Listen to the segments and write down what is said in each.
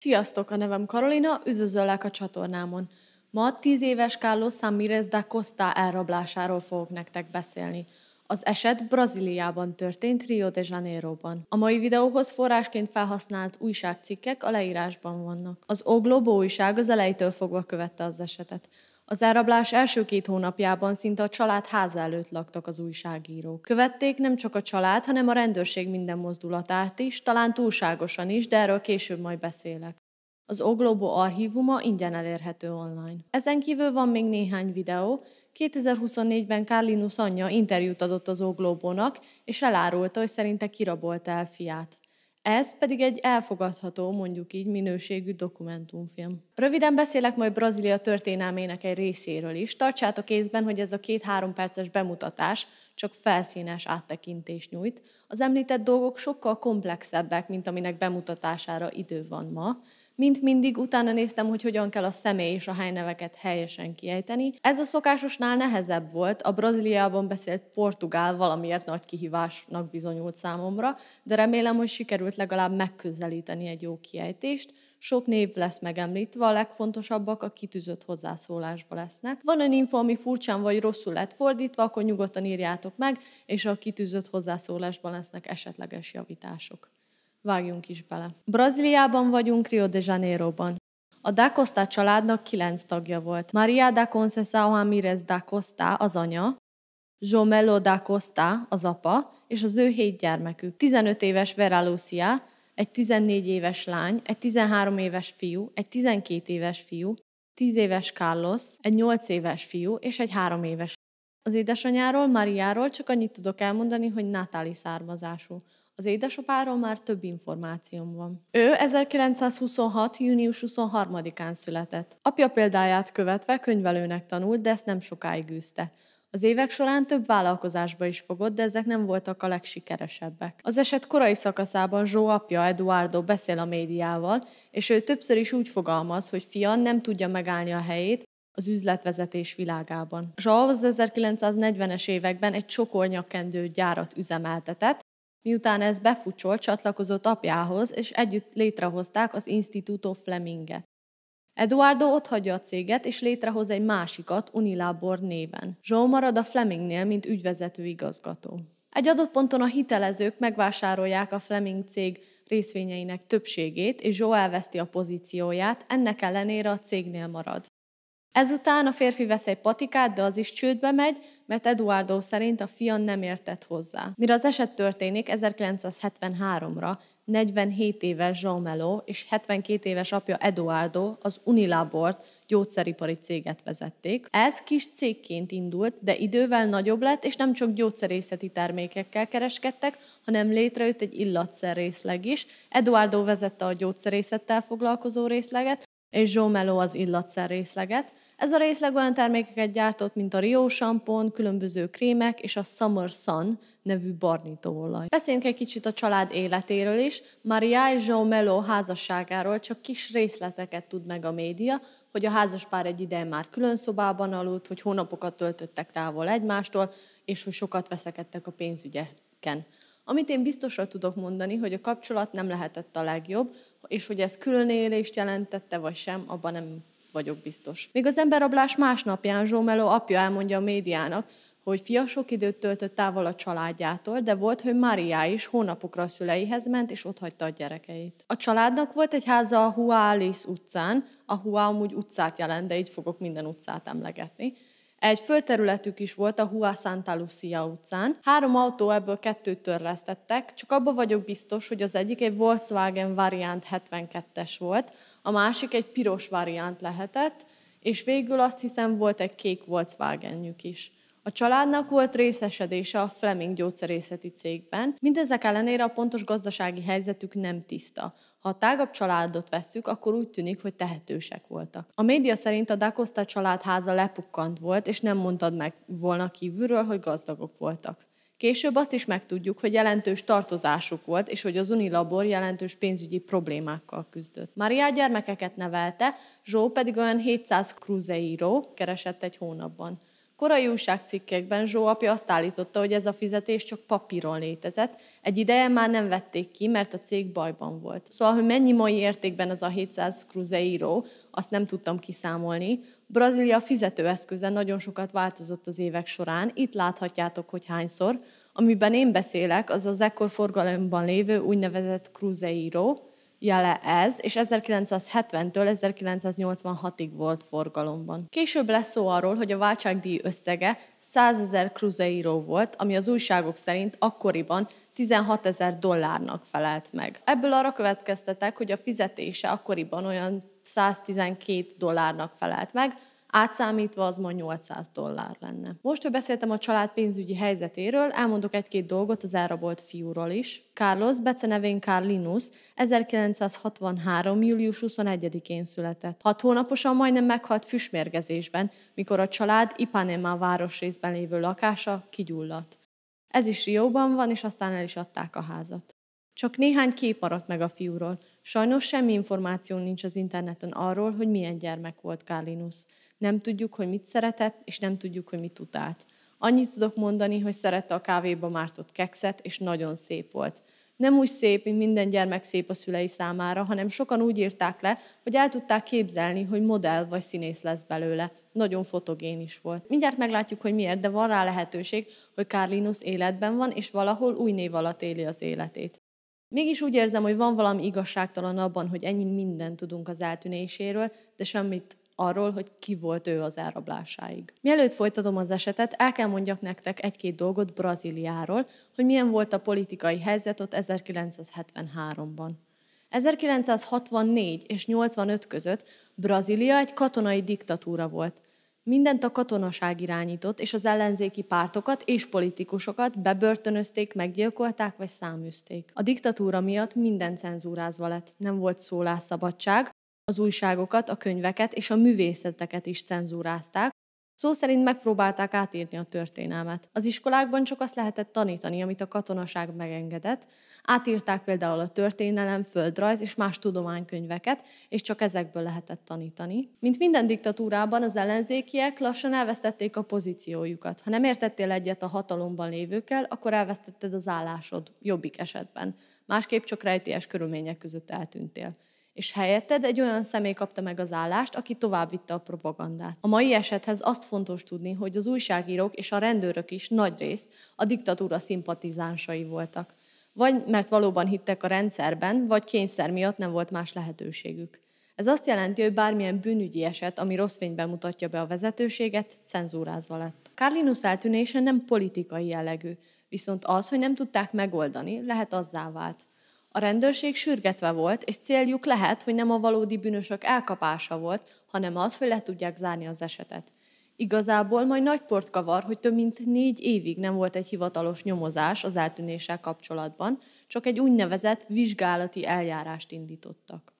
Sziasztok, a nevem Karolina, üdvözöllek a csatornámon. Ma 10 éves Carlos Samírez da Costa elrablásáról fogok nektek beszélni. Az eset Brazíliában történt, Rio de Janeiroban. A mai videóhoz forrásként felhasznált újságcikkek a leírásban vannak. Az O Globo újság az elejétől fogva követte az esetet. Az elrablás első 2 hónapjában szinte a család háza előtt laktak az újságírók. Követték nem csak a család, hanem a rendőrség minden mozdulatát is, talán túlságosan is, de erről később majd beszélek. Az O Globo archívuma ingyen elérhető online. Ezen kívül van még néhány videó. 2024-ben Carlinus anyja interjút adott az O Globónak, és elárulta, hogy szerinte kirabolta el fiát. Ez pedig egy elfogadható, mondjuk így, minőségű dokumentumfilm. Röviden beszélek majd Brazília történelmének egy részéről is. Tartsátok észben, hogy ez a 2-3 perces bemutatás csak felszínes áttekintést nyújt. Az említett dolgok sokkal komplexebbek, mint aminek bemutatására idő van ma. Mint mindig utána néztem, hogy hogyan kell a személy és a helyneveket helyesen kiejteni. Ez a szokásosnál nehezebb volt, a Brazíliában beszélt portugál valamiért nagy kihívásnak bizonyult számomra, de remélem, hogy sikerült legalább megközelíteni egy jó kiejtést. Sok név lesz megemlítve, a legfontosabbak a kitűzött hozzászólásba lesznek. Van olyan info, ami furcsán vagy rosszul lett fordítva, akkor nyugodtan írjátok meg, és a kitűzött hozzászólásban lesznek esetleges javítások. Vágjunk is bele. Brazíliában vagyunk, Rio de Janeiroban. A da Costa családnak 9 tagja volt. Maria da Conceição Ramírez da Costa az anya, João Melo da Costa az apa, és az ő 7 gyermekük. 15 éves Vera Lúcia, egy 14 éves lány, egy 13 éves fiú, egy 12 éves fiú, 10 éves Carlos, egy 8 éves fiú és egy 3 éves. Az édesanyáról, Mariáról csak annyit tudok elmondani, hogy nátáli származású. Az édesapáról már több információm van. Ő 1926. június 23-án született. Apja példáját követve könyvelőnek tanult, de ezt nem sokáig űzte. Az évek során több vállalkozásba is fogott, de ezek nem voltak a legsikeresebbek. Az eset korai szakaszában João apja, Eduardo beszél a médiával, és ő többször is úgy fogalmaz, hogy fia nem tudja megállni a helyét az üzletvezetés világában. João az 1940-es években egy csokornyakkendő gyárat üzemeltetett, miután ez befutcsolt, csatlakozott apjához, és együtt létrehozták az Instituto Fleminget. Eduardo otthagyja a céget, és létrehoz egy másikat, Unilabor néven. João marad a Flemingnél, mint ügyvezető igazgató. Egy adott ponton a hitelezők megvásárolják a Fleming cég részvényeinek többségét, és João elveszti a pozícióját, ennek ellenére a cégnél marad. Ezután a férfi vesz egy patikát, de az is csődbe megy, mert Eduardo szerint a fia nem értett hozzá. Mire az eset történik, 1973-ra 47 éves João Melo és 72 éves apja Eduardo az Unilabort, gyógyszeripari céget vezették. Ez kis cégként indult, de idővel nagyobb lett, és nem csak gyógyszerészeti termékekkel kereskedtek, hanem létrejött egy illatszerrészleg is. Eduardo vezette a gyógyszerészettel foglalkozó részleget, és João Melo az illatszer részleget. Ez a részleg olyan termékeket gyártott, mint a Rio sampon, különböző krémek és a Summer Sun nevű barnítóolaj. Beszéljünk egy kicsit a család életéről is. Maria és João Melo házasságáról csak kis részleteket tud meg a média, hogy a házaspár egy ideje már külön szobában aludt, hogy hónapokat töltöttek távol egymástól, és hogy sokat veszekedtek a pénzügyeken. Amit én biztosra tudok mondani, hogy a kapcsolat nem lehetett a legjobb, és hogy ez különélést jelentette, vagy sem, abban nem vagyok biztos. Még az emberrablás másnapján João Melo apja elmondja a médiának, hogy fia sok időt töltött távol a családjától, de volt, hogy Maria is hónapokra a szüleihez ment, és otthagyta a gyerekeit. A családnak volt egy háza a Rua Alice utcán, a Rua amúgy utcát jelent, de így fogok minden utcát emlegetni. Egy földterületük is volt a Rua Santa Lucia utcán. 3 autó, ebből 2 törlesztettek, csak abban vagyok biztos, hogy az egyik egy Volkswagen Variant 72-es volt, a másik egy piros variant lehetett, és végül azt hiszem volt egy kék Volkswagenjük is. A családnak volt részesedése a Fleming gyógyszerészeti cégben, mindezek ellenére a pontos gazdasági helyzetük nem tiszta. Ha a tágabb családot vesszük, akkor úgy tűnik, hogy tehetősek voltak. A média szerint a da Costa család háza lepukkant volt, és nem mondtad meg volna kívülről, hogy gazdagok voltak. Később azt is megtudjuk, hogy jelentős tartozásuk volt, és hogy az Unilabor jelentős pénzügyi problémákkal küzdött. Maria gyermekeket nevelte, João pedig olyan 700 cruzeiro keresett egy hónapban. Korai újságcikkekben Zsó apja azt állította, hogy ez a fizetés csak papíron létezett, egy ideje már nem vették ki, mert a cég bajban volt. Szóval, hogy mennyi mai értékben az a 700 cruzeiro, azt nem tudtam kiszámolni. Brazília fizetőeszköze nagyon sokat változott az évek során, itt láthatjátok, hogy hányszor. Amiben én beszélek, az az ekkor forgalomban lévő úgynevezett cruzeiro, jele ez, és 1970-től 1986-ig volt forgalomban. Később lesz szó arról, hogy a váltságdíj összege 100 000 cruzeiro volt, ami az újságok szerint akkoriban 16 000 dollárnak felelt meg. Ebből arra következtetek, hogy a fizetése akkoriban olyan 112 dollárnak felelt meg, átszámítva az ma 800 dollár lenne. Most, hogy beszéltem a család pénzügyi helyzetéről, elmondok egy-két dolgot az elrabolt fiúról is. Carlos, becenevén Carlinus, 1963. július 21-én született. 6 hónaposan majdnem meghalt füstmérgezésben, mikor a család Ipanema városrészben lévő lakása kigyulladt. Ez is Rióban van, és aztán el is adták a házat. Csak néhány kép maradt meg a fiúról. Sajnos semmi információ nincs az interneten arról, hogy milyen gyermek volt Carlinus. Nem tudjuk, hogy mit szeretett, és nem tudjuk, hogy mit utált. Annyit tudok mondani, hogy szerette a kávéba mártott kekszet, és nagyon szép volt. Nem úgy szép, mint minden gyermek szép a szülei számára, hanem sokan úgy írták le, hogy el tudták képzelni, hogy modell vagy színész lesz belőle. Nagyon fotogén is volt. Mindjárt meglátjuk, hogy miért, de van rá lehetőség, hogy Carlinus életben van, és valahol új név alatt éli az életét. Mégis úgy érzem, hogy van valami igazságtalan abban, hogy ennyi mindent tudunk az eltűnéséről, de semmit arról, hogy ki volt ő az elrablásáig. Mielőtt folytatom az esetet, el kell mondjak nektek egy-két dolgot Brazíliáról, hogy milyen volt a politikai helyzet ott 1973-ban. 1964 és 85 között Brazília egy katonai diktatúra volt. Mindent a katonaság irányított, és az ellenzéki pártokat és politikusokat bebörtönözték, meggyilkolták vagy száműzték. A diktatúra miatt minden cenzúrázva lett, nem volt szólásszabadság, az újságokat, a könyveket és a művészeteket is cenzúrázták, szó szerint megpróbálták átírni a történelmet. Az iskolákban csak azt lehetett tanítani, amit a katonaság megengedett. Átírták például a történelem, földrajz és más tudománykönyveket, és csak ezekből lehetett tanítani. Mint minden diktatúrában, az ellenzékiek lassan elvesztették a pozíciójukat. Ha nem értettél egyet a hatalomban lévőkkel, akkor elvesztetted az állásod, jobbik esetben. Másképp csak rejtélyes körülmények között eltűntél. És helyetted egy olyan személy kapta meg az állást, aki továbbvitte a propagandát. A mai esethez azt fontos tudni, hogy az újságírók és a rendőrök is nagyrészt a diktatúra szimpatizánsai voltak. Vagy mert valóban hittek a rendszerben, vagy kényszer miatt nem volt más lehetőségük. Ez azt jelenti, hogy bármilyen bűnügyi eset, ami rossz fényben mutatja be a vezetőséget, cenzúrázva lett. Carlinus eltűnése nem politikai jellegű, viszont az, hogy nem tudták megoldani, lehet azzá vált. A rendőrség sürgetve volt, és céljuk lehet, hogy nem a valódi bűnösök elkapása volt, hanem az, hogy le tudják zárni az esetet. Igazából majd nagy port kavar, hogy több mint 4 évig nem volt egy hivatalos nyomozás az eltűnéssel kapcsolatban, csak egy úgynevezett vizsgálati eljárást indítottak.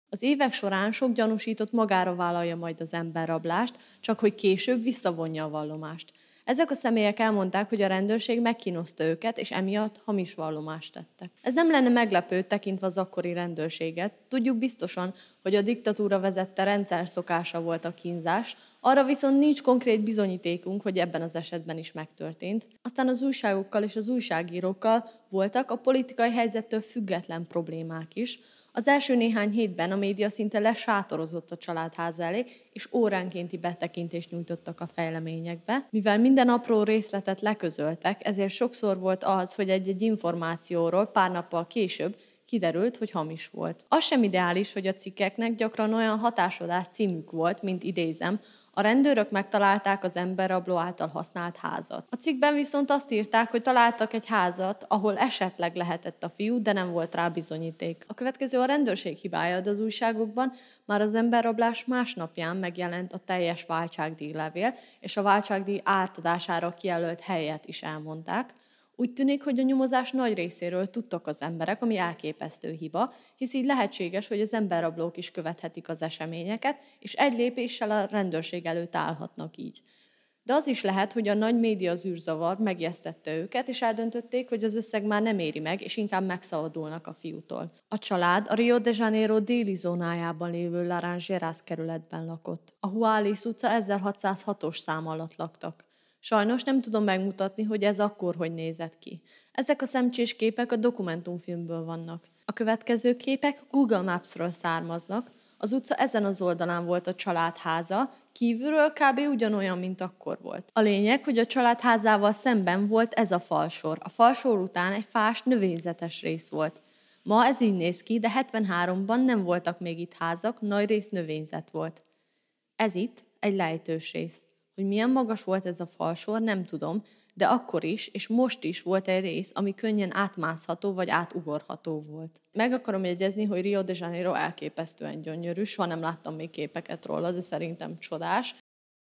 Az évek során sok gyanúsított magára vállalja majd az emberrablást, csak hogy később visszavonja a vallomást. Ezek a személyek elmondták, hogy a rendőrség megkínozta őket, és emiatt hamis vallomást tettek. Ez nem lenne meglepő, tekintve az akkori rendőrséget. Tudjuk biztosan, hogy a diktatúra vezette rendszer szokása volt a kínzás, arra viszont nincs konkrét bizonyítékunk, hogy ebben az esetben is megtörtént. Aztán az újságokkal és az újságírókkal voltak a politikai helyzettől független problémák is. Az első néhány hétben a média szinte lesátorozott a családháza elé, és óránkénti betekintést nyújtottak a fejleményekbe. Mivel minden apró részletet leközöltek, ezért sokszor volt az, hogy egy-egy információról pár nappal később kiderült, hogy hamis volt. Az sem ideális, hogy a cikkeknek gyakran olyan hatásodás címük volt, mint idézem, a rendőrök megtalálták az emberrabló által használt házat. A cikkben viszont azt írták, hogy találtak egy házat, ahol esetleg lehetett a fiú, de nem volt rá bizonyíték. A következő a rendőrség hibája, de az újságokban már az emberrablás másnapján megjelent a teljes váltságdíjlevél, és a váltságdíj átadására kijelölt helyet is elmondták. Úgy tűnik, hogy a nyomozás nagy részéről tudtak az emberek, ami elképesztő hiba, hisz így lehetséges, hogy az emberrablók is követhetik az eseményeket, és egy lépéssel a rendőrség előtt állhatnak így. De az is lehet, hogy a nagy média zűrzavar megijesztette őket, és eldöntötték, hogy az összeg már nem éri meg, és inkább megszabadulnak a fiútól. A család a Rio de Janeiro déli zónájában lévő Laranjeiras kerületben lakott. A Juárez utca 1606-os szám alatt laktak. Sajnos nem tudom megmutatni, hogy ez akkor hogy nézett ki. Ezek a szemcsés képek a dokumentumfilmből vannak. A következő képek Google Maps-ről származnak. Az utca ezen az oldalán volt a család háza, kívülről kb. Ugyanolyan, mint akkor volt. A lényeg, hogy a család házával szemben volt ez a falsor. A falsor után egy fás, növényzetes rész volt. Ma ez így néz ki, de 73-ban nem voltak még itt házak, nagy rész növényzet volt. Ez itt egy lejtős rész. Hogy milyen magas volt ez a falsor, nem tudom, de akkor is, és most is volt egy rész, ami könnyen átmászható vagy átugorható volt. Meg akarom jegyezni, hogy Rio de Janeiro elképesztően gyönyörű, soha nem láttam még képeket róla, de szerintem csodás.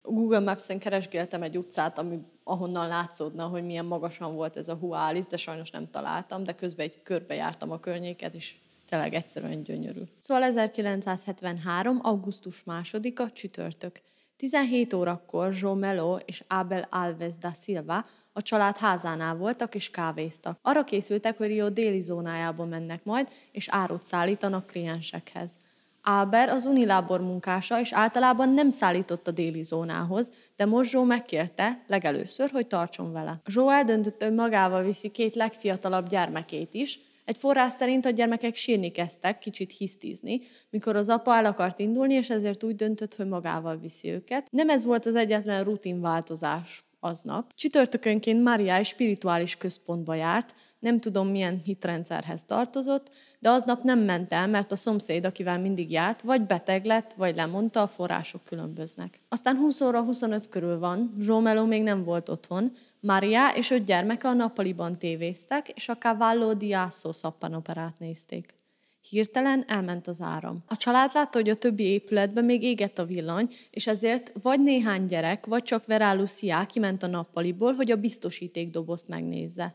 Google Maps-en keresgéltem egy utcát, ahonnan látszódna, hogy milyen magasan volt ez a Juárez, de sajnos nem találtam, de közben egy körbe jártam a környéket, és tényleg egyszerűen gyönyörű. Szóval 1973. augusztus 2-a csütörtök. 17 órakor João Melo és Abel Alves da Silva a család házánál voltak és kávéztak. Arra készültek, hogy Rio déli zónájába mennek majd, és árut szállítanak kliensekhez. Albert az Unilábor munkása, és általában nem szállított a déli zónához, de most Joe megkérte legelőször, hogy tartson vele. Joe eldöntötte, hogy magával viszi 2 legfiatalabb gyermekét is. Egy forrás szerint a gyermekek sírni kezdtek, kicsit hisztizni, mikor az apa el akart indulni, és ezért úgy döntött, hogy magával viszi őket. Nem ez volt az egyetlen rutinváltozás aznap. Csütörtökönként Maria egy spirituális központba járt, nem tudom milyen hitrendszerhez tartozott, de aznap nem ment el, mert a szomszéd, akivel mindig járt, vagy beteg lett, vagy lemondta, a források különböznek. Aztán 20 óra 25 körül van, João Melo még nem volt otthon, Maria és 5 gyermeke a nappaliban tévéztek, és a Cavallo di Asso szappanoperát nézték. Hirtelen elment az áram. A család látta, hogy a többi épületben még égett a villany, és ezért vagy néhány gyerek, vagy csak Vera Lucia kiment a nappaliból, hogy a biztosítékdobozt megnézze.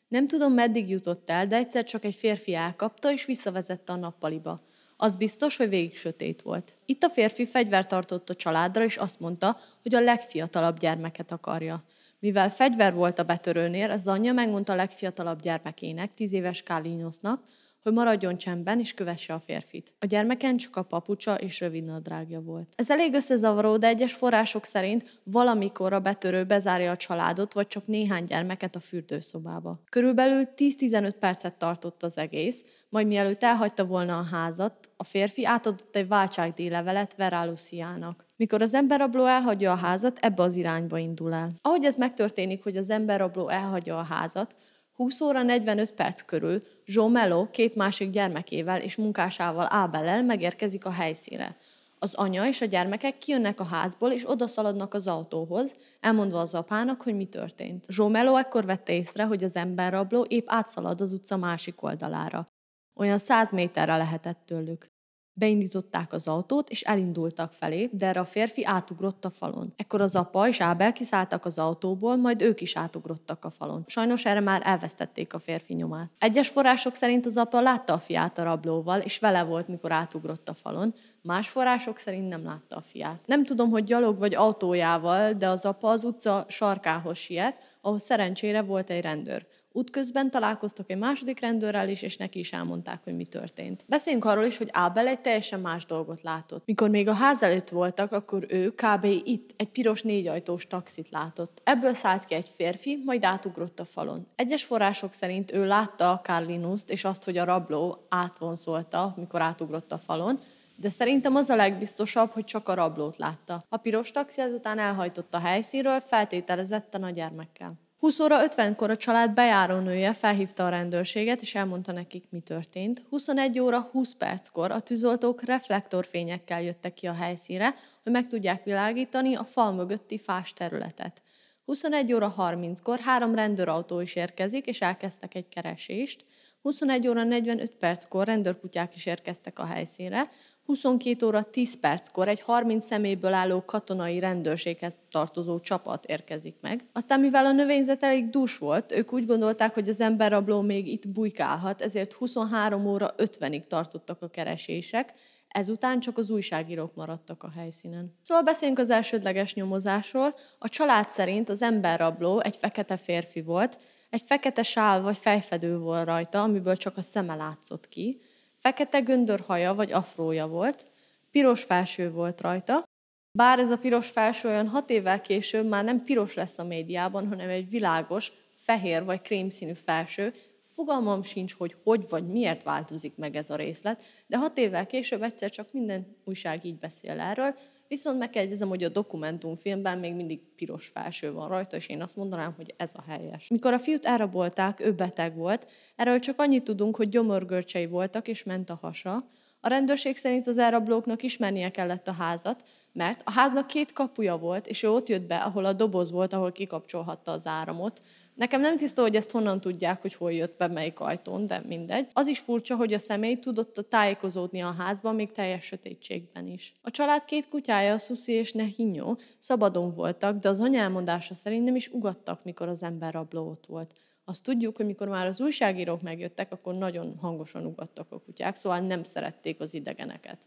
Nem tudom, meddig jutott el, de egyszer csak egy férfi elkapta, és visszavezette a nappaliba. Az biztos, hogy végig sötét volt. Itt a férfi fegyvert tartott a családra, és azt mondta, hogy a legfiatalabb gyermeket akarja. Mivel fegyver volt a betörőnél, az anyja megmondta a legfiatalabb gyermekének, 10 éves Carlinhosnak, hogy maradjon csendben és kövesse a férfit. A gyermeken csak a papucsa és rövid nadrágja volt. Ez elég összezavaró, de egyes források szerint valamikor a betörő bezárja a családot, vagy csak néhány gyermeket a fürdőszobába. Körülbelül 10-15 percet tartott az egész, majd mielőtt elhagyta volna a házat, a férfi átadott egy váltságdíjlevelet Vera Luciának. Mikor az emberrabló elhagyja a házat, ebbe az irányba indul el. Ahogy ez megtörténik, hogy az emberrabló elhagyja a házat, 20 óra 45 perc körül João Melo 2 másik gyermekével és munkásával Abellel megérkezik a helyszínre. Az anya és a gyermekek kijönnek a házból, és odaszaladnak az autóhoz, elmondva az apának, hogy mi történt. João Melo ekkor vette észre, hogy az emberrabló épp átszalad az utca másik oldalára. Olyan 100 méterre lehetett tőlük. Beindították az autót, és elindultak felé, de erre a férfi átugrott a falon. Ekkor az apa és Ábel kiszálltak az autóból, majd ők is átugrottak a falon. Sajnos erre már elvesztették a férfi nyomát. Egyes források szerint az apa látta a fiát a rablóval, és vele volt, mikor átugrott a falon. Más források szerint nem látta a fiát. Nem tudom, hogy gyalog vagy autójával, de az apa az utca sarkához siet, ahol szerencsére volt egy rendőr. Útközben találkoztak egy második rendőrrel is, és neki is elmondták, hogy mi történt. Beszéljünk arról is, hogy Ábel egy teljesen más dolgot látott. Mikor még a ház előtt voltak, akkor ő kb. Itt egy piros 4 ajtós taxit látott. Ebből szállt ki egy férfi, majd átugrott a falon. Egyes források szerint ő látta a Carlinhust, és azt, hogy a rabló átvonszolta, mikor átugrott a falon, de szerintem az a legbiztosabb, hogy csak a rablót látta. A piros taxi ezután elhajtott a helyszínről, feltételezetten a gyermekkel. 20 óra 50-kor a család bejárónője felhívta a rendőrséget, és elmondta nekik, mi történt. 21 óra 20 perckor a tűzoltók reflektorfényekkel jöttek ki a helyszínre, hogy meg tudják világítani a fal mögötti fás területet. 21 óra 30-kor 3 rendőrautó is érkezik, és elkezdtek egy keresést. 21 óra 45 perckor rendőrkutyák is érkeztek a helyszínre. 22 óra 10 perckor egy 30 személyből álló katonai rendőrséghez tartozó csapat érkezik meg. Aztán, mivel a növényzet elég dús volt, ők úgy gondolták, hogy az emberrabló még itt bujkálhat, ezért 23 óra 50-ig tartottak a keresések. Ezután csak az újságírók maradtak a helyszínen. Szóval beszéljünk az elsődleges nyomozásról. A család szerint az emberrabló egy fekete férfi volt, egy fekete sál vagy fejfedő volt rajta, amiből csak a szeme látszott ki, fekete göndörhaja vagy afrója volt, piros felső volt rajta, bár ez a piros felső olyan 6 évvel később már nem piros lesz a médiában, hanem egy világos, fehér vagy krémszínű felső. Fogalmam sincs, hogy vagy miért változik meg ez a részlet, de 6 évvel később egyszer csak minden újság így beszél erről, viszont megjegyzem, hogy a dokumentumfilmben még mindig piros felső van rajta, és én azt mondanám, hogy ez a helyes. Mikor a fiút elrabolták, ő beteg volt, erről csak annyit tudunk, hogy gyomorgörcsei voltak, és ment a hasa. A rendőrség szerint az elrablóknak ismernie kellett a házat, mert a háznak 2 kapuja volt, és ő ott jött be, ahol a doboz volt, ahol kikapcsolhatta az áramot. Nekem nem tiszta, hogy ezt honnan tudják, hogy hol jött be, melyik ajtón, de mindegy. Az is furcsa, hogy a személy tudott tájékozódni a házban, még teljes sötétségben is. A család 2 kutyája, Susi és Nehinyo, szabadon voltak, de az anya elmondása szerint nem is ugattak, mikor az emberrabló ott volt. Azt tudjuk, hogy mikor már az újságírók megjöttek, akkor nagyon hangosan ugattak a kutyák, szóval nem szerették az idegeneket.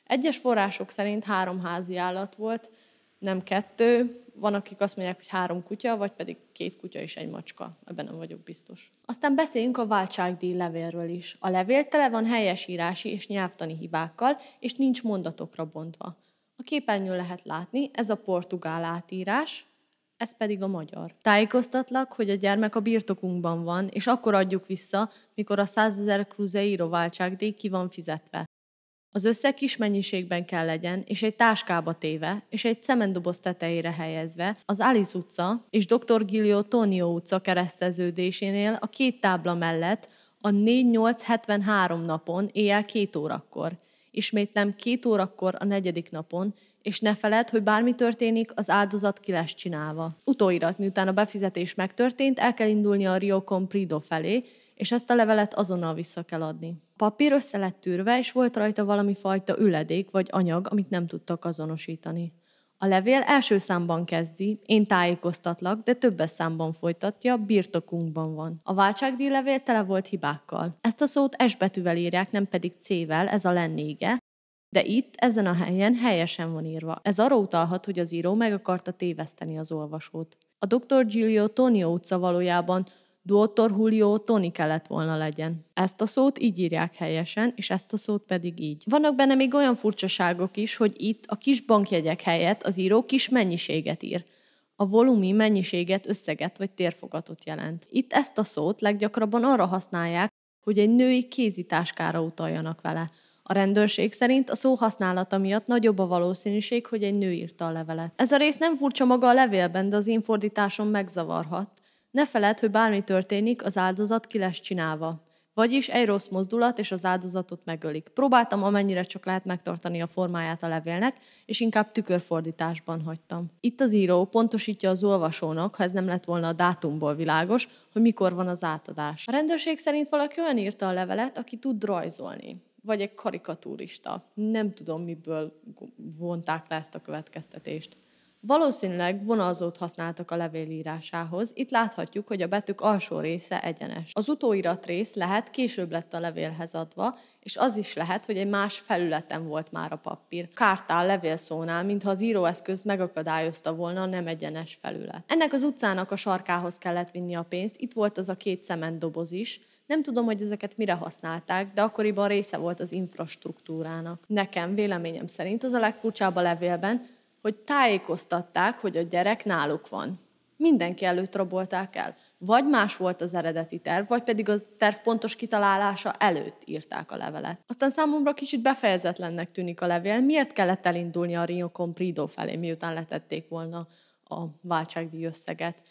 Egyes források szerint 3 házi állat volt, nem 2, van, akik azt mondják, hogy 3 kutya, vagy pedig 2 kutya és 1 macska. Ebben nem vagyok biztos. Aztán beszéljünk a váltságdíj levélről is. A levél tele van helyesírási és nyelvtani hibákkal, és nincs mondatokra bontva. A képernyőn lehet látni, ez a portugál átírás, ez pedig a magyar. Tájékoztatlak, hogy a gyermek a birtokunkban van, és akkor adjuk vissza, mikor a 100 000 cruzeiro váltságdíj ki van fizetve. Az összeg kis mennyiségben kell legyen, és egy táskába téve, és egy cementdoboz tetejére helyezve, az Alice utca és Dr. Giulio Tonio utca kereszteződésénél a 2 tábla mellett a 4-8-73 napon éjjel 2 órakor. Ismétlem 2 órakor a 4. napon, és ne feledd, hogy bármi történik, az áldozat ki lesz csinálva. Utóirat, miután a befizetés megtörtént, el kell indulni a Rio Comprido felé, és ezt a levelet azonnal vissza kell adni. A papír össze lett tűrve, és volt rajta valami fajta üledék vagy anyag, amit nem tudtak azonosítani. A levél első számban kezdi, én tájékoztatlak, de többes számban folytatja, birtokunkban van. A váltságdíj levél tele volt hibákkal. Ezt a szót S betűvel írják, nem pedig C-vel, ez a lennége, de itt, ezen a helyen helyesen van írva. Ez arra utalhat, hogy az író meg akarta téveszteni az olvasót. A Dr. Giulio Tonio utca valójában Dr. Julio Toni kellett volna legyen. Ezt a szót így írják helyesen, és ezt a szót pedig így. Vannak benne még olyan furcsaságok is, hogy itt a kis bankjegyek helyett az író kis mennyiséget ír. A volumi mennyiséget, összeget vagy térfogatot jelent. Itt ezt a szót leggyakrabban arra használják, hogy egy női kézitáskára utaljanak vele. A rendőrség szerint a szó használata miatt nagyobb a valószínűség, hogy egy nő írta a levelet. Ez a rész nem furcsa maga a levélben, de az én fordításom megzavarhat. Ne feledd, hogy bármi történik, az áldozat ki lesz csinálva. Vagyis egy rossz mozdulat, és az áldozatot megölik. Próbáltam amennyire csak lehet megtartani a formáját a levélnek, és inkább tükörfordításban hagytam. Itt az író pontosítja az olvasónak, ha ez nem lett volna a dátumból világos, hogy mikor van az átadás. A rendőrség szerint valaki olyan írta a levelet, aki tud rajzolni. Vagy egy karikatúrista. Nem tudom, miből vonták le ezt a következtetést. Valószínűleg vonalzót használtak a levél írásához. Itt láthatjuk, hogy a betűk alsó része egyenes. Az utóirat rész lehet később lett a levélhez adva, és az is lehet, hogy egy más felületen volt már a papír. Kártál levélszónál, mintha az íróeszköz megakadályozta volna a nem egyenes felület. Ennek az utcának a sarkához kellett vinni a pénzt, itt volt az a 2 cementdoboz is. Nem tudom, hogy ezeket mire használták, de akkoriban része volt az infrastruktúrának. Nekem, véleményem szerint az a legfurcsább a levélben, hogy tájékoztatták, hogy a gyerek náluk van. Mindenki előtt rabolták el. Vagy más volt az eredeti terv, vagy pedig a terv pontos kitalálása előtt írták a levelet. Aztán számomra kicsit befejezetlennek tűnik a levél, miért kellett elindulni a Rio Comprido felé, miután letették volna a váltságdíj összeget.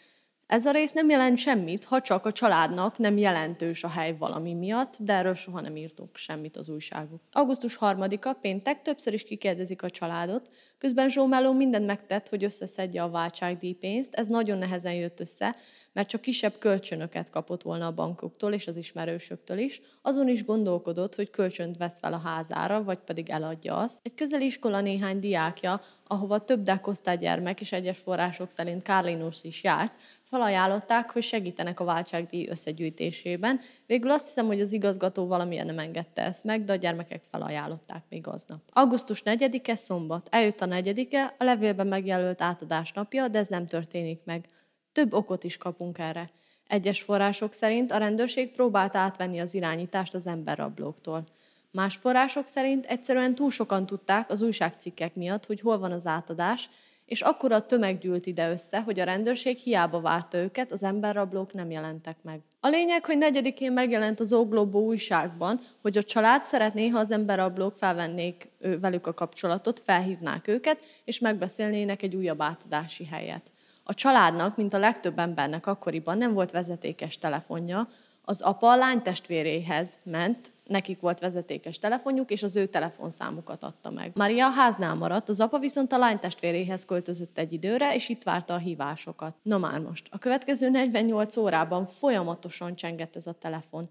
Ez a rész nem jelent semmit, ha csak a családnak nem jelentős a hely valami miatt, de erről soha nem írtunk semmit az újságok. Augusztus 3-a, péntek, többször is kikérdezik a családot, közben João Meló mindent megtett, hogy összeszedje a váltságdíjpénzt, ez nagyon nehezen jött össze, mert csak kisebb kölcsönöket kapott volna a bankoktól és az ismerősöktől is, azon is gondolkodott, hogy kölcsönt vesz fel a házára, vagy pedig eladja azt. Egy közeli iskola néhány diákja, ahova több Da Costa gyermek és egyes források szerint Carlinus is járt, felajánlották, hogy segítenek a váltságdíj összegyűjtésében. Végül azt hiszem, hogy az igazgató valamilyen nem engedte ezt meg, de a gyermekek felajánlották még aznap. Augusztus 4-e szombat. Eljött a 4-e, a levélben megjelölt átadás napja, de ez nem történik meg. Több okot is kapunk erre. Egyes források szerint a rendőrség próbálta átvenni az irányítást az emberrablóktól. Más források szerint egyszerűen túl sokan tudták az újságcikkek miatt, hogy hol van az átadás, és akkora tömeg gyűlt ide össze, hogy a rendőrség hiába várta őket, az emberrablók nem jelentek meg. A lényeg, hogy 4-én megjelent az O Globo újságban, hogy a család szeretné, ha az emberrablók felvennék velük a kapcsolatot, felhívnák őket, és megbeszélnének egy újabb átadási helyet. A családnak, mint a legtöbb embernek akkoriban nem volt vezetékes telefonja, az apa a lány testvéréhez ment, nekik volt vezetékes telefonjuk, és az ő telefonszámukat adta meg. Maria a háznál maradt, az apa viszont a lány testvéréhez költözött egy időre, és itt várta a hívásokat. Na már most, a következő 48 órában folyamatosan csengett ez a telefon.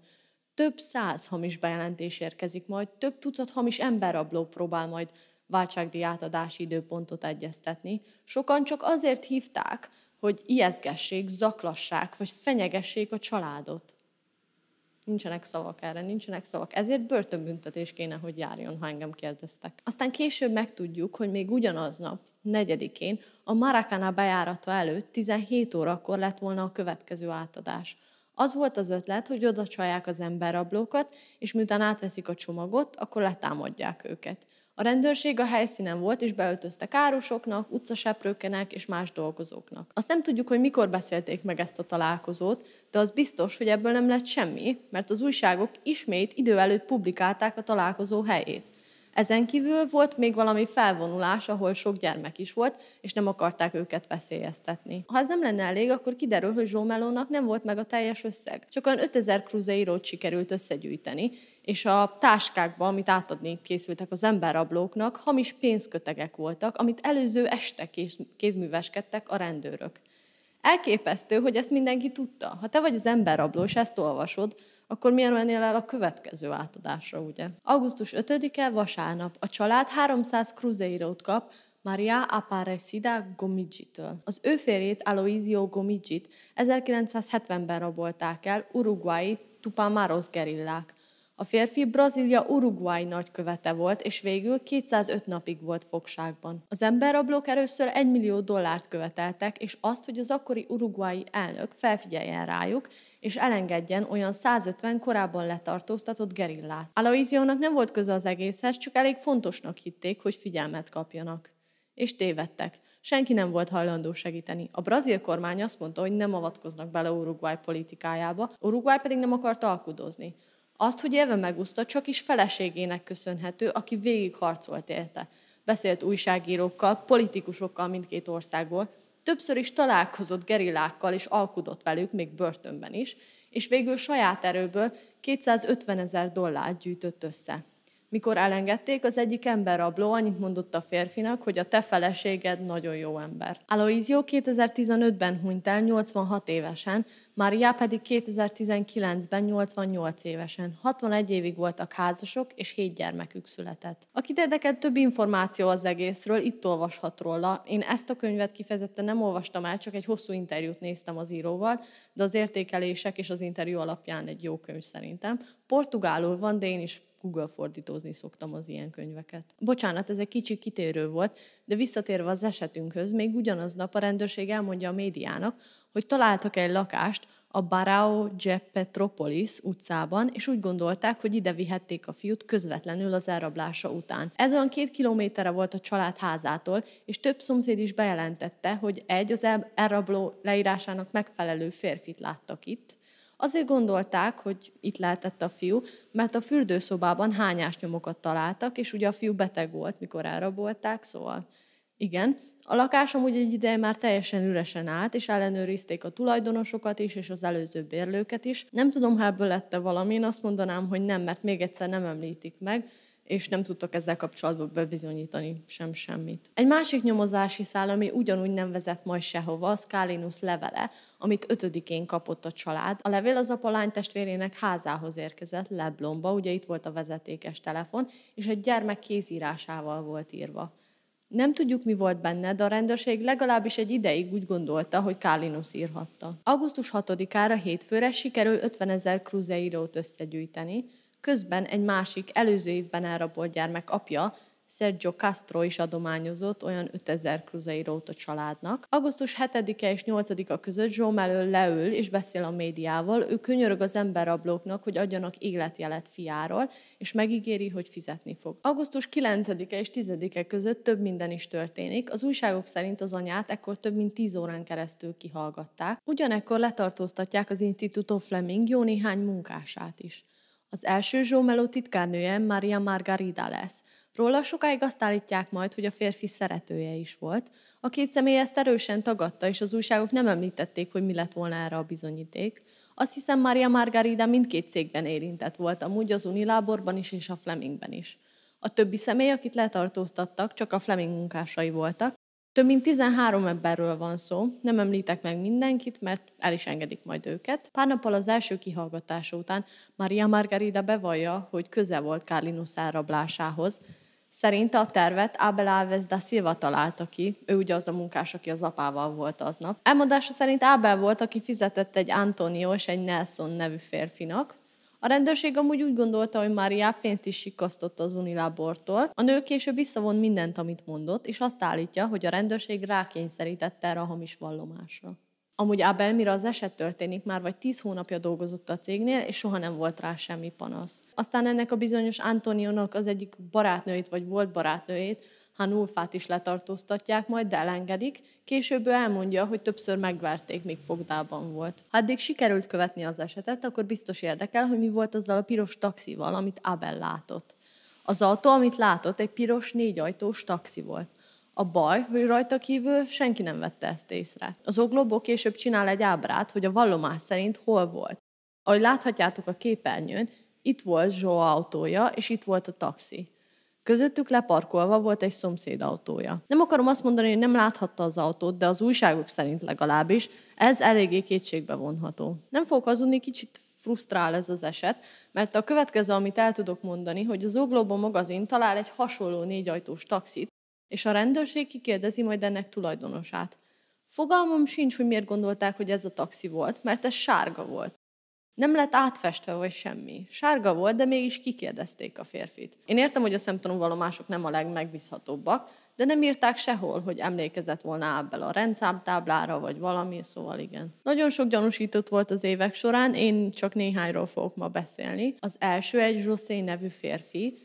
Több száz hamis bejelentés érkezik majd, több tucat hamis emberrabló próbál majd váltságdíj átadási időpontot egyeztetni. Sokan csak azért hívták, hogy ijeszgessék, zaklassák, vagy fenyegessék a családot. Nincsenek szavak erre, nincsenek szavak. Ezért börtönbüntetés kéne, hogy járjon, ha engem kérdeztek. Aztán később megtudjuk, hogy még ugyanaznap, 4-én, a Maracana bejárata előtt 17 órakor lett volna a következő átadás. Az volt az ötlet, hogy oda csalják az emberrablókat, és miután átveszik a csomagot, akkor letámadják őket. A rendőrség a helyszínen volt, és beöltöztek árusoknak, utcaseprőkenek és más dolgozóknak. Azt nem tudjuk, hogy mikor beszélték meg ezt a találkozót, de az biztos, hogy ebből nem lett semmi, mert az újságok ismét idő előtt publikálták a találkozó helyét. Ezen kívül volt még valami felvonulás, ahol sok gyermek is volt, és nem akarták őket veszélyeztetni. Ha ez nem lenne elég, akkor kiderül, hogy João Melónak nem volt meg a teljes összeg. Csak olyan 5000 kruzeirót sikerült összegyűjteni, és a táskákban, amit átadni készültek az emberrablóknak, hamis pénzkötegek voltak, amit előző este kézműveskedtek a rendőrök. Elképesztő, hogy ezt mindenki tudta. Ha te vagy az emberrabló, és ezt olvasod, akkor miért mennél el a következő átadásra, ugye? Augusztus 5-e, vasárnap. A család 300 kruzeirót kap Maria Aparecida Gomidjitől. Az ő férjét, Aloisio Gomidjit 1970-ben rabolták el uruguayi Tupamaros gerillák. A férfi Brazília Uruguay nagykövete volt, és végül 205 napig volt fogságban. Az emberrablók először $1 millió követeltek, és azt, hogy az akkori uruguayi elnök felfigyeljen rájuk, és elengedjen olyan 150 korábban letartóztatott gerillát. Aloisiónak nem volt köze az egészhez, csak elég fontosnak hitték, hogy figyelmet kapjanak. És tévedtek. Senki nem volt hajlandó segíteni. A brazil kormány azt mondta, hogy nem avatkoznak bele Uruguay politikájába, Uruguay pedig nem akart alkudozni. Azt, hogy élve megúszta, csak is feleségének köszönhető, aki végig harcolt érte. Beszélt újságírókkal, politikusokkal mindkét országból, többször is találkozott gerillákkal és alkudott velük, még börtönben is, és végül saját erőből $250,000 gyűjtött össze. Mikor elengedték, az egyik emberrabló annyit mondott a férfinak, hogy a te feleséged nagyon jó ember. Aloisio 2015-ben hunyt el 86 évesen, Maria pedig 2019-ben 88 évesen. 61 évig voltak házasok, és 7 gyermekük született. Akit érdekel több információ az egészről, itt olvashat róla. Én ezt a könyvet kifejezetten nem olvastam el, csak egy hosszú interjút néztem az íróval, de az értékelések és az interjú alapján egy jó könyv szerintem. Portugálul van, de én is Google fordítózni szoktam az ilyen könyveket. Bocsánat, ez egy kicsi kitérő volt, de visszatérve az esetünkhöz, még ugyanaznap a rendőrség elmondja a médiának, hogy találtak egy lakást a Barão de Petrópolis utcában, és úgy gondolták, hogy ide vihették a fiút közvetlenül az elrablása után. Ez olyan 2 kilométerre volt a család házától, és több szomszéd is bejelentette, hogy az elrabló leírásának megfelelő férfit láttak itt. Azért gondolták, hogy itt lehetett a fiú, mert a fürdőszobában hányásnyomokat találtak, és ugye a fiú beteg volt, mikor elrabolták, szóval igen. A lakás amúgy egy ideje már teljesen üresen állt, és ellenőrizték a tulajdonosokat is, és az előző bérlőket is. Nem tudom, ha ebből lett valami, én azt mondanám, hogy nem, mert még egyszer nem említik meg, és nem tudtak ezzel kapcsolatban bebizonyítani semmit. Egy másik nyomozási szál, ami ugyanúgy nem vezet majd sehova, az Kalinus levele, amit 5-én kapott a család. A levél az apa lánytestvérének házához érkezett, Leblonba, ugye itt volt a vezetékes telefon, és egy gyermek kézírásával volt írva. Nem tudjuk, mi volt benne, de a rendőrség legalábbis egy ideig úgy gondolta, hogy Kalinus írhatta. Augusztus 6-ára hétfőre sikerül 50 000 kruzeirót összegyűjteni, közben egy másik, előző évben elrabolt gyermek apja, Sergio Castro is adományozott olyan 5000 kruzeirót a családnak. Augusztus 7-e és 8-a között Joe Mello leül és beszél a médiával, ő könyörög az emberrablóknak, hogy adjanak életjelet fiáról, és megígéri, hogy fizetni fog. Augusztus 9-e és 10-e között több minden is történik. Az újságok szerint az anyát ekkor több mint 10 órán keresztül kihallgatták. Ugyanekkor letartóztatják az Instituto Fleming jó néhány munkását is. Az első Joe Mello titkárnője Maria Margarida lesz. Róla sokáig azt állítják majd, hogy a férfi szeretője is volt. A két személy ezt erősen tagadta, és az újságok nem említették, hogy mi lett volna erre a bizonyíték. Azt hiszem, Maria Margarida mindkét cégben érintett volt, amúgy az Unilaborban is és a Flemingben is. A többi személy, akit letartóztattak, csak a Fleming munkásai voltak. Több mint 13 emberről van szó, nem említek meg mindenkit, mert el is engedik majd őket. Pár nappal az első kihallgatása után Maria Margarida bevallja, hogy köze volt Kalinus elrablásához. Szerinte a tervet Abel Alves da Silva találta ki, ő ugye az a munkás, aki az apával volt aznap. Elmondása szerint Abel volt, aki fizetett egy Antonio és egy Nelson nevű férfinak. A rendőrség amúgy úgy gondolta, hogy Maria pénzt is sikasztott az Unilabortól. A nő később visszavon mindent, amit mondott, és azt állítja, hogy a rendőrség rákényszerítette erre a hamis vallomásra. Amúgy Abel, mire az eset történik, már vagy 10 hónapja dolgozott a cégnél, és soha nem volt rá semmi panasz. Aztán ennek a bizonyos Antonionak az egyik barátnőjét, vagy volt barátnőjét, Hanulfát is letartóztatják majd, de elengedik. Később ő elmondja, hogy többször megverték, míg fogdában volt. Ha eddig sikerült követni az esetet, akkor biztos érdekel, hogy mi volt azzal a piros taxival, amit Abel látott. Az autó, amit látott, egy piros 4-ajtós taxi volt. A baj, hogy rajta kívül senki nem vette ezt észre. Az O Globo később csinál egy ábrát, hogy a vallomás szerint hol volt. Ahogy láthatjátok a képernyőn, itt volt Joe autója, és itt volt a taxi. Közöttük leparkolva volt egy szomszéd autója. Nem akarom azt mondani, hogy nem láthatta az autót, de az újságok szerint legalábbis ez eléggé kétségbe vonható. Nem fogok hazudni, kicsit frusztrál ez az eset, mert a következő, amit el tudok mondani, hogy az O Globo magazin talál egy hasonló 4-ajtós taxit, és a rendőrség kikérdezi majd ennek tulajdonosát. Fogalmam sincs, hogy miért gondolták, hogy ez a taxi volt, mert ez sárga volt. Nem lett átfestve vagy semmi. Sárga volt, de mégis kikérdezték a férfit. Én értem, hogy a szemtanúvallomások nem a legmegbízhatóbbak, de nem írták sehol, hogy emlékezett volna Abel a rendszámtáblára, vagy valami, szóval igen. Nagyon sok gyanúsított volt az évek során, én csak néhányról fogok ma beszélni. Az első egy José nevű férfi.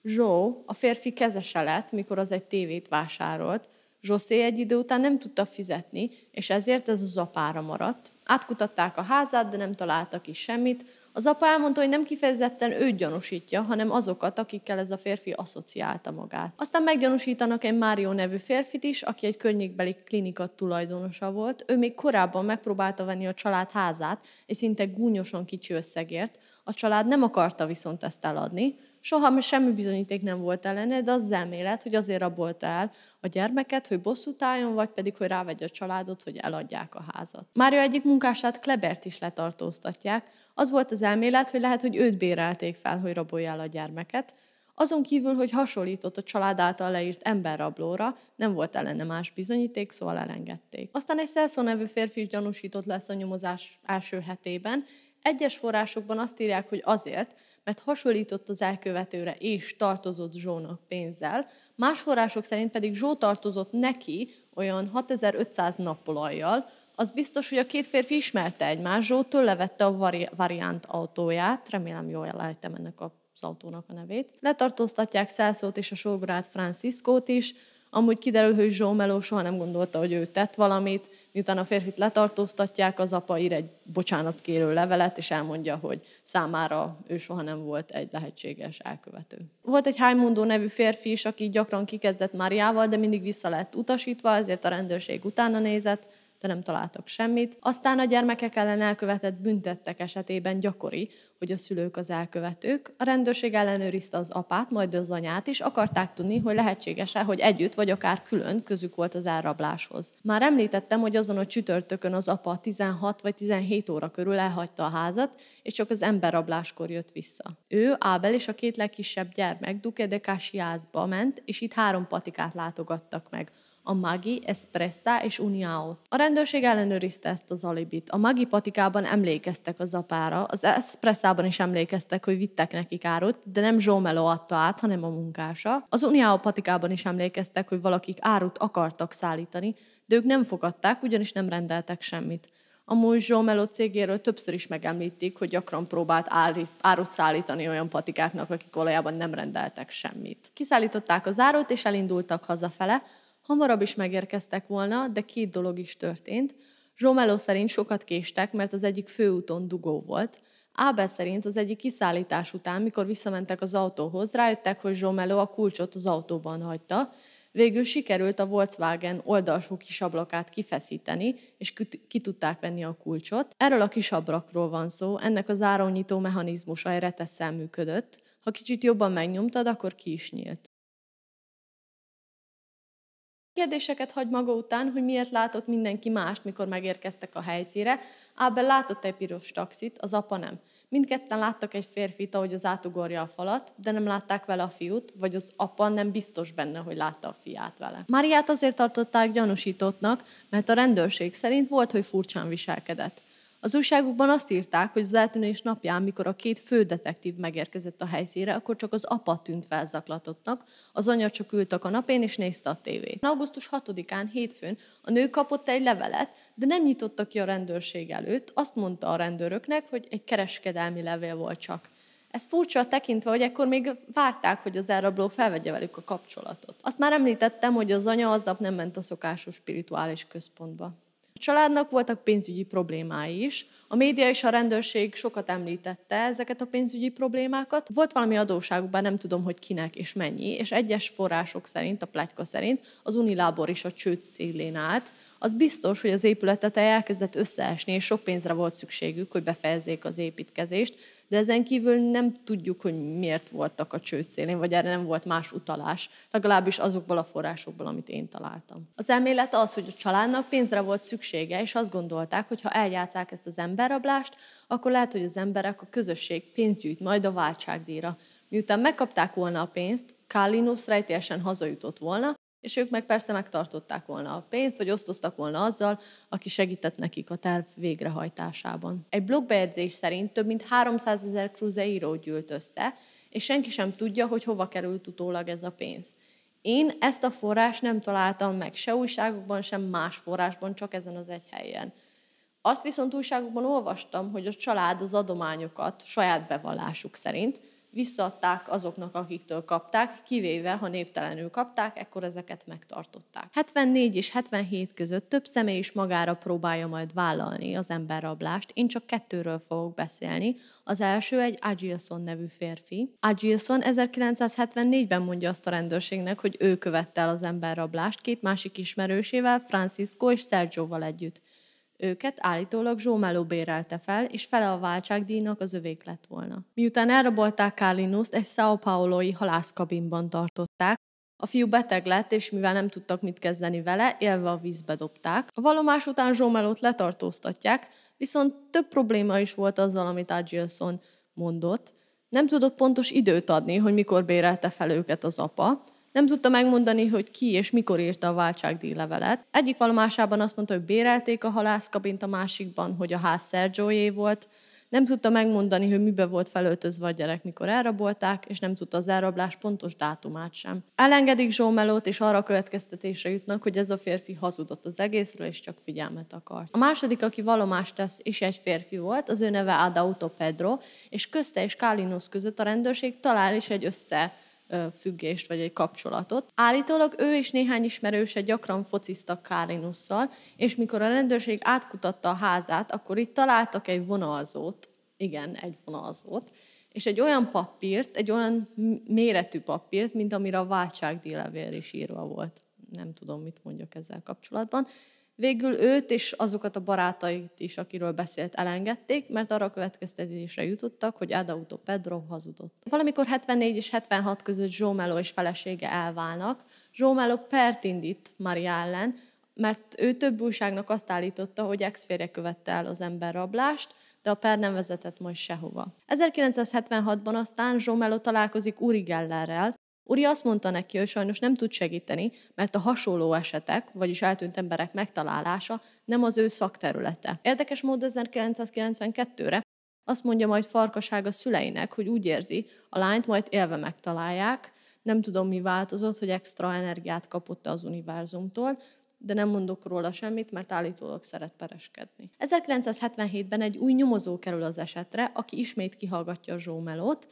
Joe, a férfi kezese lett, mikor az egy tévét vásárolt. José egy idő után nem tudta fizetni, és ezért ez az apára maradt. Átkutatták a házát, de nem találtak is semmit. Az apa elmondta, hogy nem kifejezetten őt gyanúsítja, hanem azokat, akikkel ez a férfi asszociálta magát. Aztán meggyanúsítanak egy Mário nevű férfit is, aki egy környékbeli klinika tulajdonosa volt. Ő még korábban megpróbálta venni a család házát, egy szinte gúnyosan kicsi összegért. A család nem akarta viszont ezt eladni. Soha semmi bizonyíték nem volt ellene, de az elmélet, hogy azért rabolta el a gyermeket, hogy bosszút álljon, vagy pedig, hogy rávegye a családot, hogy eladják a házat. Mária egyik munkását, Klebert is letartóztatják. Az volt az elmélet, hogy lehet, hogy őt bérelték fel, hogy rabolja el a gyermeket. Azon kívül, hogy hasonlított a család által leírt emberrablóra, nem volt ellene más bizonyíték, szóval elengedték. Aztán egy Celso nevű férfi is gyanúsított lesz a nyomozás első hetében. Egyes forrásokban azt írják, hogy azért, mert hasonlított az elkövetőre és tartozott Zsónak pénzzel, más források szerint pedig Zsó tartozott neki olyan 6500 nappolajjal. Az biztos, hogy a két férfi ismerte egymást, Zsó tőle vette a variant autóját, remélem jól elejtem ennek az autónak a nevét. Letartóztatják Celso-t és a sógorát Franciscót is. Amúgy kiderül, hogy Joe Mello soha nem gondolta, hogy ő tett valamit, miután a férfit letartóztatják, az apa ír egy bocsánatkérő levelet, és elmondja, hogy számára ő soha nem volt egy lehetséges elkövető. Volt egy Raimundo nevű férfi is, aki gyakran kikezdett Máriával, de mindig vissza lett utasítva, ezért a rendőrség utána nézett. de nem találtak semmit. Aztán a gyermekek ellen elkövetett büntettek esetében gyakori, hogy a szülők az elkövetők. A rendőrség ellenőrizte az apát, majd az anyát is, akarták tudni, hogy lehetséges-e, hogy együtt vagy akár külön közük volt az elrabláshoz. Már említettem, hogy azon a csütörtökön az apa 16 vagy 17 óra körül elhagyta a házat, és csak az emberrabláskor jött vissza. Ő, Ábel és a két legkisebb gyermek Duque de Caxiasba ment, és itt 3 patikát látogattak meg, a Magi, Espressa és Uniaot. A rendőrség ellenőrizte ezt az alibit. A Magi patikában emlékeztek az apára, az Espressában is emlékeztek, hogy vittek nekik árut, de nem Zsómelo adta át, hanem a munkása. Az Uniao patikában is emlékeztek, hogy valakik árut akartak szállítani, de ők nem fogadták, ugyanis nem rendeltek semmit. Amúgy Zsómelo cégéről többször is megemlítik, hogy gyakran próbált árut szállítani olyan patikáknak, akik valójában nem rendeltek semmit. Kiszállították az árut, és elindultak hazafele. Hamarabb is megérkeztek volna, de 2 dolog is történt. Zsómelo szerint sokat késtek, mert az egyik főúton dugó volt. Ábel szerint az egyik kiszállítás után, mikor visszamentek az autóhoz, rájöttek, hogy Zsómelo a kulcsot az autóban hagyta. Végül sikerült a Volkswagen oldalsó kisablakát kifeszíteni, és ki tudták venni a kulcsot. Erről a kisabrakról van szó, ennek az áramnyitó mechanizmusa egy retesszel működött. Ha kicsit jobban megnyomtad, akkor ki is nyílt. Kérdéseket hagy maga után, hogy miért látott mindenki mást, mikor megérkeztek a helyszínre. Ábel látott egy piros taxit, az apa nem. Mindketten láttak egy férfit, ahogy az átugorja a falat, de nem látták vele a fiút, vagy az apa nem biztos benne, hogy látta a fiát vele. Máriát azért tartották gyanúsítottnak, mert a rendőrség szerint volt, hogy furcsán viselkedett. Az újságokban azt írták, hogy az eltűnés napján, mikor a 2 fődetektív megérkezett a helyszínre, akkor csak az apa tűnt fel zaklatottnak, az anya csak ült a kanapén és nézte a tévét. Augusztus 6-án, hétfőn a nő kapott egy levelet, de nem nyitotta ki a rendőrség előtt, azt mondta a rendőröknek, hogy egy kereskedelmi levél volt csak. Ez furcsa tekintve, hogy ekkor még várták, hogy az elrabló felvegye velük a kapcsolatot. Azt már említettem, hogy az anya aznap nem ment a szokásos spirituális központba. A családnak voltak pénzügyi problémái is. A média és a rendőrség sokat említette ezeket a pénzügyi problémákat. Volt valami adósságuk, bár nem tudom, hogy kinek és mennyi, és egyes források szerint, a pletyka szerint az Unilábor is a csőd szélén állt. Az biztos, hogy az épület teteje elkezdett összeesni, és sok pénzre volt szükségük, hogy befejezzék az építkezést, de ezen kívül nem tudjuk, hogy miért voltak a csőd szélén, vagy erre nem volt más utalás, legalábbis azokból a forrásokból, amit én találtam. Az elmélet az, hogy a családnak pénzre volt szüksége, és azt gondolták, hogy ha eljátszák ezt az emberrablást, akkor lehet, hogy az emberek, a közösség pénzt gyűjt majd a váltságdíjra. Miután megkapták volna a pénzt, Kallinusz rejtélyesen hazajutott volna, és ők meg persze megtartották volna a pénzt, vagy osztoztak volna azzal, aki segített nekik a terv végrehajtásában. Egy blogbejegyzés szerint több mint 300 000 kruzeirót gyűlt össze, és senki sem tudja, hogy hova került utólag ez a pénz. Én ezt a forrást nem találtam meg se újságokban, sem más forrásban, csak ezen az egy helyen. Azt viszont újságokban olvastam, hogy a család az adományokat saját bevallásuk szerint visszaadták azoknak, akiktől kapták, kivéve, ha névtelenül kapták, ekkor ezeket megtartották. 74 és 77 között több személy is magára próbálja majd vállalni az emberrablást. Én csak 2-ről fogok beszélni. Az első egy Agilson nevű férfi. Agilson 1974-ben mondja azt a rendőrségnek, hogy ő követte el az emberrablást 2 másik ismerősével, Francisco és Sergioval együtt. Őket állítólag Zsómelo bérelte fel, és fele a váltságdíjnak az övék lett volna. Miután elrabolták Kallinuszt, egy São Paulo-i halászkabinban tartották. A fiú beteg lett, és mivel nem tudtak mit kezdeni vele, élve a vízbe dobták. A vallomás után Zsómelót letartóztatják, viszont több probléma is volt azzal, amit Agilson mondott. Nem tudott pontos időt adni, hogy mikor bérelte fel őket az apa. Nem tudta megmondani, hogy ki és mikor írta a váltságdíjlevelet. Egyik vallomásában azt mondta, hogy bérelték a halászkabint, a másikban, hogy a ház Sergioé volt. Nem tudta megmondani, hogy mibe volt felöltözve a gyerek, mikor elrabolták, és nem tudta az elrablás pontos dátumát sem. Elengedik Zsómelót, és arra a következtetésre jutnak, hogy ez a férfi hazudott az egészről, és csak figyelmet akart. A második, aki vallomást tesz, is egy férfi volt, az ő neve Adauto Pedro, és közte és Kallinusz között a rendőrség talál is egy összefüggést vagy egy kapcsolatot. Állítólag ő és néhány ismerőse gyakran fociztak Kallinusszal, és mikor a rendőrség átkutatta a házát, akkor itt találtak egy vonalzót, igen, egy vonalzót, és egy olyan papírt, egy olyan méretű papírt, mint amire a váltságdíjlevél is írva volt. Nem tudom, mit mondjak ezzel kapcsolatban. Végül őt és azokat a barátait is, akiről beszélt, elengedték, mert arra a következtetésre jutottak, hogy Adauto Pedro hazudott. Valamikor 74 és 76 között João Melo és felesége elválnak. João Melo pert indít Maria ellen, mert ő több újságnak azt állította, hogy ex-férje követte el az emberrablást, de a per nem vezetett majd sehova. 1976-ban aztán João Melo találkozik Uri Gellerrel. Uri azt mondta neki, hogy sajnos nem tud segíteni, mert a hasonló esetek, vagyis eltűnt emberek megtalálása nem az ő szakterülete. Érdekes módon 1992-re azt mondja majd Farkaság a szüleinek, hogy úgy érzi, a lányt majd élve megtalálják, nem tudom mi változott, hogy extra energiát kapott az univerzumtól, de nem mondok róla semmit, mert állítólag szeret pereskedni. 1977-ben egy új nyomozó kerül az esetre, aki ismét kihallgatja João Melót,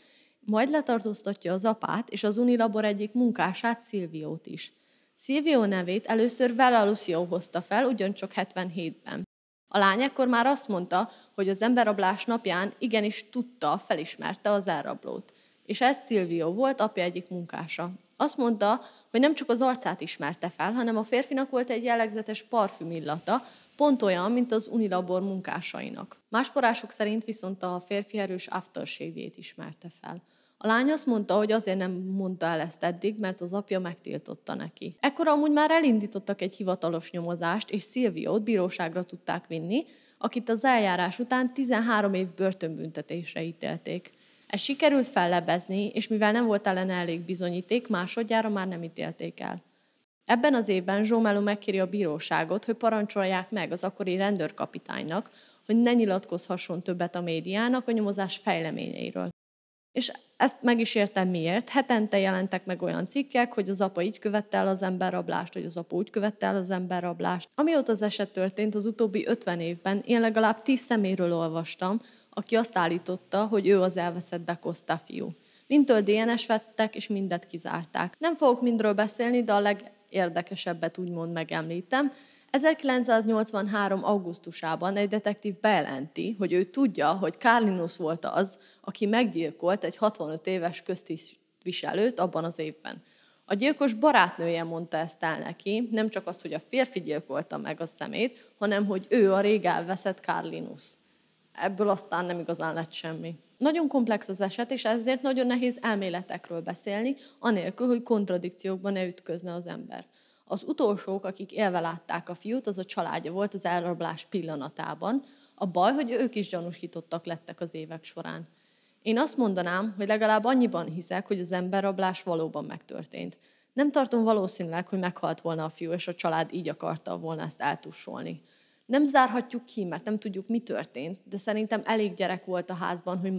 majd letartóztatja az apát és az Unilabor egyik munkását, Silviót is. Silvio nevét először Vera Lucio hozta fel, ugyancsak 77-ben. A lány ekkor már azt mondta, hogy az emberrablás napján igenis tudta, felismerte az elrablót. És ez Silvio volt, apja egyik munkása. Azt mondta, hogy nem csak az arcát ismerte fel, hanem a férfinak volt egy jellegzetes parfümillata, pont olyan, mint az Unilabor munkásainak. Más források szerint viszont a férfi erős aftershave-jét ismerte fel. A lány azt mondta, hogy azért nem mondta el ezt eddig, mert az apja megtiltotta neki. Ekkor amúgy már elindítottak egy hivatalos nyomozást, és Silviót bíróságra tudták vinni, akit az eljárás után 13 év börtönbüntetésre ítélték. Ez sikerült fellebezni, és mivel nem volt ellene elég bizonyíték, másodjára már nem ítélték el. Ebben az évben João Melo megkéri a bíróságot, hogy parancsolják meg az akkori rendőrkapitánynak, hogy ne nyilatkozhasson többet a médiának a nyomozás fejleményeiről. És ezt meg is értem miért. Hetente jelentek meg olyan cikkek, hogy az apa így követte el az emberrablást, hogy az apa úgy követte el az emberrablást. Amióta az eset történt, az utóbbi 50 évben én legalább 10 személyről olvastam, aki azt állította, hogy ő az elveszett Da Costa fiú. Mindtől DNS vettek, és mindet kizárták. Nem fogok mindről beszélni, de a legérdekesebbet úgymond megemlítem. 1983. augusztusában egy detektív bejelenti, hogy ő tudja, hogy Carlinhos volt az, aki meggyilkolt egy 65 éves köztisztviselőt abban az évben. A gyilkos barátnője mondta ezt el neki, nem csak azt, hogy a férfi gyilkolta meg a szemét, hanem hogy ő a rég elveszett Carlinhos. Ebből aztán nem igazán lett semmi. Nagyon komplex az eset, és ezért nagyon nehéz elméletekről beszélni, anélkül, hogy kontradikciókban ne ütközne az ember. Az utolsók, akik élve látták a fiút, az a családja volt az elrablás pillanatában. A baj, hogy ők is gyanúsítottak lettek az évek során. Én azt mondanám, hogy legalább annyiban hiszek, hogy az emberrablás valóban megtörtént. Nem tartom valószínűleg, hogy meghalt volna a fiú, és a család így akarta volna ezt eltussolni. Nem zárhatjuk ki, mert nem tudjuk, mi történt, de szerintem elég gyerek volt a házban, hogy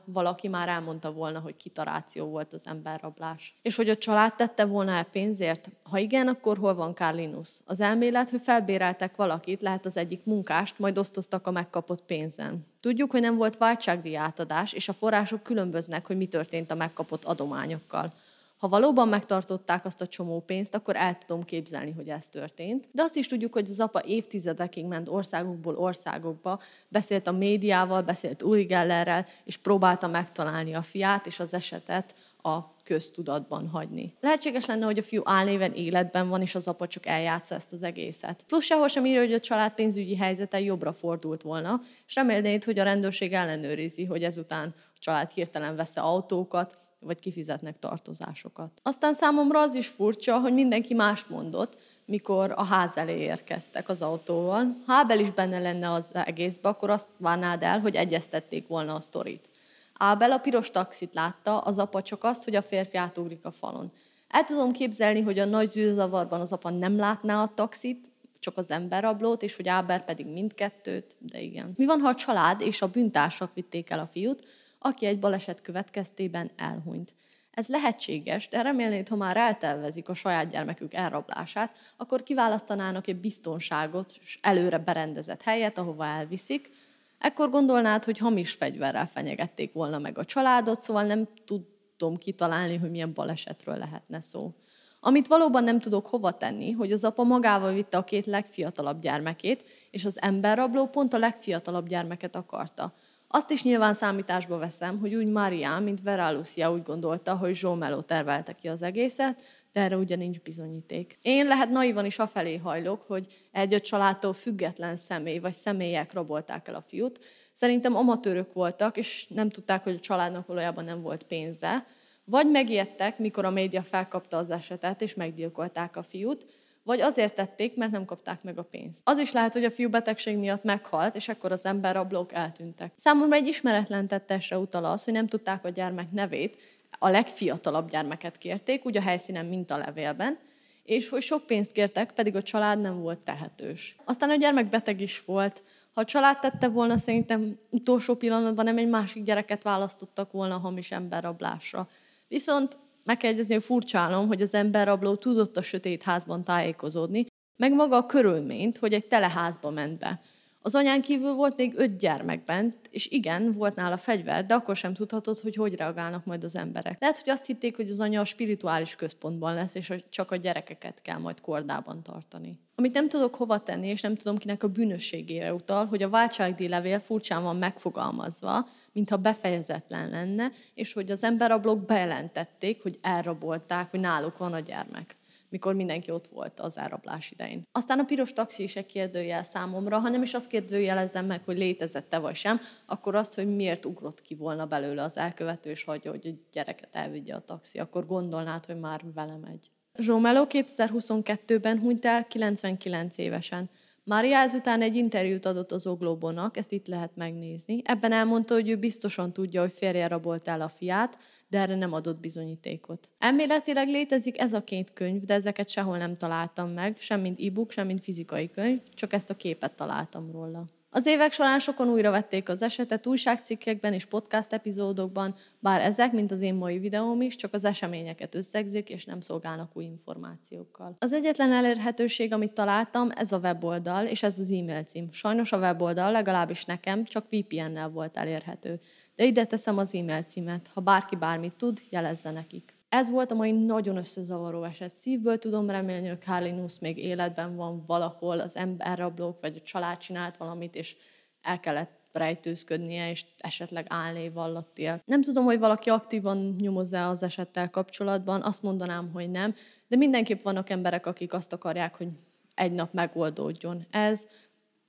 valaki már elmondta volna, hogy kitaráció volt az emberrablás. És hogy a család tette volna el pénzért? Ha igen, akkor hol van Carlinhos? Az elmélet, hogy felbéreltek valakit, lehet az egyik munkást, majd osztoztak a megkapott pénzen. Tudjuk, hogy nem volt váltságdíj átadás, és a források különböznek, hogy mi történt a megkapott adományokkal. Ha valóban megtartották azt a csomó pénzt, akkor el tudom képzelni, hogy ez történt. De azt is tudjuk, hogy az apa évtizedekig ment országokból országokba, beszélt a médiával, beszélt Uri Gellerrel, és próbálta megtalálni a fiát, és az esetet a köztudatban hagyni. Lehetséges lenne, hogy a fiú álnéven életben van, és az apa csak eljátsza ezt az egészet. Plusz sehol sem írja, hogy a család pénzügyi helyzete jobbra fordult volna, és remélnéd, hogy a rendőrség ellenőrizi, hogy ezután a család hirtelen vesz autókat, vagy kifizetnek tartozásokat. Aztán számomra az is furcsa, hogy mindenki mást mondott, mikor a ház elé érkeztek az autóval. Ha Ábel is benne lenne az egészben, akkor azt várnád el, hogy egyeztették volna a sztorit. Ábel a piros taxit látta, az apa csak azt, hogy a férfi átugrik a falon. El tudom képzelni, hogy a nagy zűrzavarban az apa nem látná a taxit, csak az emberrablót, és hogy Ábel pedig mindkettőt, de igen. Mi van, ha a család és a bűntársak vitték el a fiút, aki egy baleset következtében elhunyt? Ez lehetséges, de remélnéd, ha már eltervezik a saját gyermekük elrablását, akkor kiválasztanának egy biztonságot és előre berendezett helyet, ahova elviszik. Ekkor gondolnád, hogy hamis fegyverrel fenyegették volna meg a családot, szóval nem tudom kitalálni, hogy milyen balesetről lehetne szó. Amit valóban nem tudok hova tenni, hogy az apa magával vitte a 2 legfiatalabb gyermekét, és az emberrabló pont a legfiatalabb gyermeket akarta. Azt is nyilván számításba veszem, hogy úgy Maria, mint Vera Lucia úgy gondolta, hogy João Melo tervelte ki az egészet, de erre ugye nincs bizonyíték. Én lehet naivan is afelé hajlok, hogy egy családtól független személy vagy személyek rabolták el a fiút. Szerintem amatőrök voltak, és nem tudták, hogy a családnak valójában nem volt pénze. Vagy megijedtek, mikor a média felkapta az esetet, és meggyilkolták a fiút, vagy azért tették, mert nem kapták meg a pénzt. Az is lehet, hogy a fiú betegség miatt meghalt, és akkor az emberrablók eltűntek. Számomra egy ismeretlen tettesre utal az, hogy nem tudták a gyermek nevét, a legfiatalabb gyermeket kérték, úgy a helyszínen, mint a levélben, és hogy sok pénzt kértek, pedig a család nem volt tehetős. Aztán a gyermek beteg is volt. Ha a család tette volna, szerintem utolsó pillanatban nem egy másik gyereket választottak volna hamis emberrablásra. Viszont meg kell egyezni, hogy furcsálom, hogy az emberrabló tudott a sötét házban tájékozódni, meg maga a körülményt, hogy egy teleházba ment be. Az anyán kívül volt még 5 gyermek bent, és igen, volt nála fegyver, de akkor sem tudhatod, hogy reagálnak majd az emberek. Lehet, hogy azt hitték, hogy az anya a spirituális központban lesz, és csak a gyerekeket kell majd kordában tartani. Amit nem tudok hova tenni, és nem tudom kinek a bűnösségére utal, hogy a váltságdíj levél furcsán van megfogalmazva, mintha befejezetlen lenne, és hogy az emberrablók bejelentették, hogy elrabolták, hogy náluk van a gyermek, mikor mindenki ott volt az elrablás idején. Aztán a piros taxi is egy kérdőjel számomra, ha nem is azt kérdőjelezem meg, hogy létezett-e vagy sem, akkor azt, hogy miért ugrott ki volna belőle az elkövető, és hagyja, hogy a gyereket elvigye a taxi, akkor gondolnád, hogy már vele megy. Zsómeló 2022-ben hunyt el 99 évesen. Mária ezután egy interjút adott az Oglóbónak, ezt itt lehet megnézni. Ebben elmondta, hogy ő biztosan tudja, hogy férje rabolt el a fiát, de erre nem adott bizonyítékot. Elméletileg létezik ez a 2 könyv, de ezeket sehol nem találtam meg, sem mint e-book, sem mint fizikai könyv, csak ezt a képet találtam róla. Az évek során sokan újra vették az esetet újságcikkekben és podcast epizódokban, bár ezek, mint az én mai videóm is, csak az eseményeket összegzik, és nem szolgálnak új információkkal. Az egyetlen elérhetőség, amit találtam, ez a weboldal, és ez az e-mail cím. Sajnos a weboldal, legalábbis nekem, csak VPN-nel volt elérhető. De ide teszem az e-mail címet. Ha bárki bármit tud, jelezze nekik. Ez volt a mai nagyon összezavaró eset. Szívből tudom remélni, hogy Carlinus még életben van valahol, az emberrablók vagy a család csinált valamit, és el kellett rejtőzködnie, és esetleg álnév alatt él. Nem tudom, hogy valaki aktívan nyomozza az esettel kapcsolatban, azt mondanám, hogy nem, de mindenképp vannak emberek, akik azt akarják, hogy egy nap megoldódjon ez,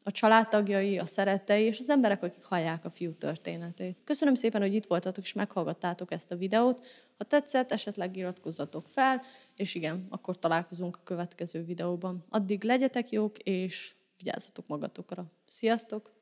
a családtagjai, a szerettei és az emberek, akik hallják a fiú történetét. Köszönöm szépen, hogy itt voltatok és meghallgattátok ezt a videót. Ha tetszett, esetleg iratkozzatok fel, és igen, akkor találkozunk a következő videóban. Addig legyetek jók, és vigyázzatok magatokra. Sziasztok!